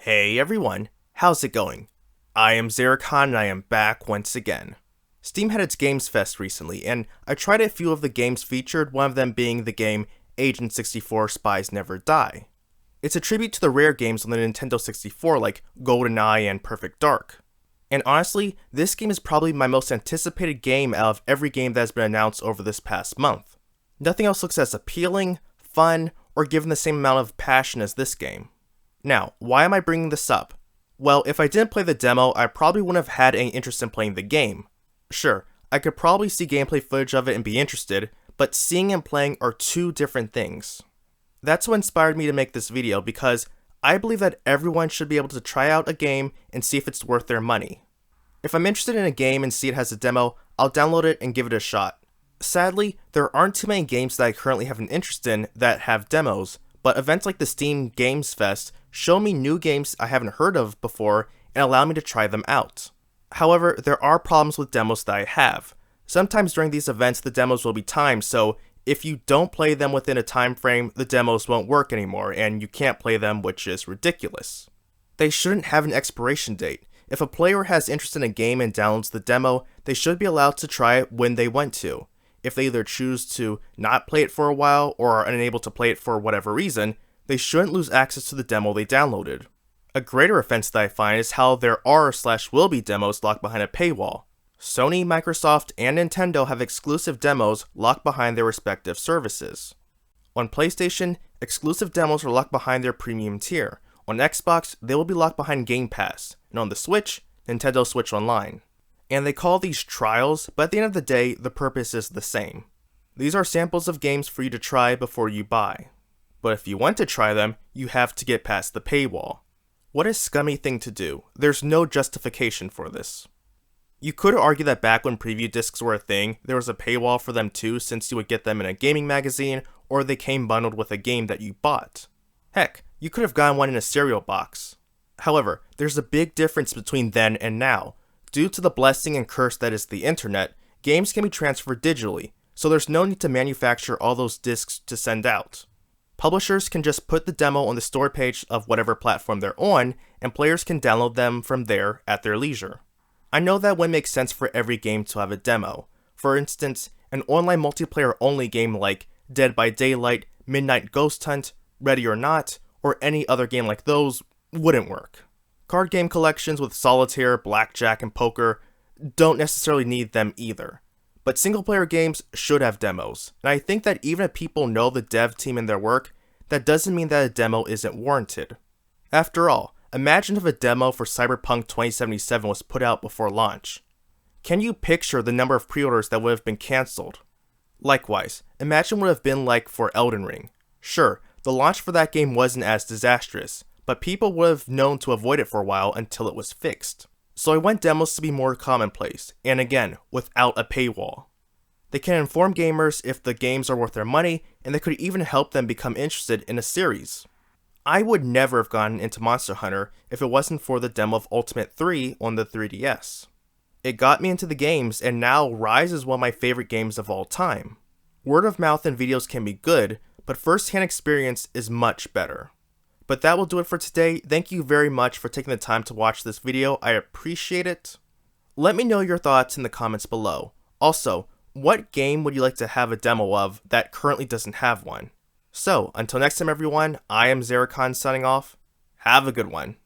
Hey everyone, how's it going? I am iamxeracon and I am back once again. Steam had its Games Fest recently, and I tried a few of the games featured, one of them being the game Agent 64 Spies Never Die. It's a tribute to the rare games on the Nintendo 64 like Goldeneye and Perfect Dark. And honestly, this game is probably my most anticipated game out of every game that has been announced over this past month. Nothing else looks as appealing, fun, or given the same amount of passion as this game. Now, why am I bringing this up? Well, if I didn't play the demo, I probably wouldn't have had any interest in playing the game. Sure, I could probably see gameplay footage of it and be interested, but seeing and playing are two different things. That's what inspired me to make this video, because I believe that everyone should be able to try out a game and see if it's worth their money. If I'm interested in a game and see it has a demo, I'll download it and give it a shot. Sadly, there aren't too many games that I currently have an interest in that have demos, but events like the Steam Games Fest show me new games I haven't heard of before and allow me to try them out. However, there are problems with demos that I have. Sometimes during these events the demos will be timed, so if you don't play them within a time frame, the demos won't work anymore and you can't play them, which is ridiculous. They shouldn't have an expiration date. If a player has interest in a game and downloads the demo, they should be allowed to try it when they want to. If they either choose to not play it for a while or are unable to play it for whatever reason, they shouldn't lose access to the demo they downloaded. A greater offense that I find is how there are/will be demos locked behind a paywall. Sony, Microsoft, and Nintendo have exclusive demos locked behind their respective services. On PlayStation, exclusive demos are locked behind their premium tier. On Xbox, they will be locked behind Game Pass, and on the Switch, Nintendo Switch Online. And they call these trials, but at the end of the day, the purpose is the same. These are samples of games for you to try before you buy. But if you want to try them, you have to get past the paywall. What a scummy thing to do. There's no justification for this. You could argue that back when preview discs were a thing, there was a paywall for them too, since you would get them in a gaming magazine, or they came bundled with a game that you bought. Heck, you could have gotten one in a cereal box. However, there's a big difference between then and now. Due to the blessing and curse that is the internet, games can be transferred digitally, so there's no need to manufacture all those discs to send out. Publishers can just put the demo on the store page of whatever platform they're on, and players can download them from there at their leisure. I know that wouldn't make sense for every game to have a demo. For instance, an online multiplayer only game like Dead by Daylight, Midnight Ghost Hunt, Ready or Not, or any other game like those wouldn't work. Card game collections with solitaire, blackjack, and poker don't necessarily need them either. But single-player games should have demos, and I think that even if people know the dev team and their work, that doesn't mean that a demo isn't warranted. After all, imagine if a demo for Cyberpunk 2077 was put out before launch. Can you picture the number of pre-orders that would have been cancelled? Likewise, imagine what it would have been like for Elden Ring. Sure, the launch for that game wasn't as disastrous, but people would have known to avoid it for a while until it was fixed. So I want demos to be more commonplace, and again, without a paywall. They can inform gamers if the games are worth their money, and they could even help them become interested in a series. I would never have gotten into Monster Hunter if it wasn't for the demo of Ultimate 3 on the 3DS. It got me into the games, and now Rise is one of my favorite games of all time. Word of mouth and videos can be good, but first-hand experience is much better. But that will do it for today. Thank you very much for taking the time to watch this video. I appreciate it. Let me know your thoughts in the comments below. Also, what game would you like to have a demo of that currently doesn't have one? So, until next time everyone, I am iamxeracon signing off. Have a good one.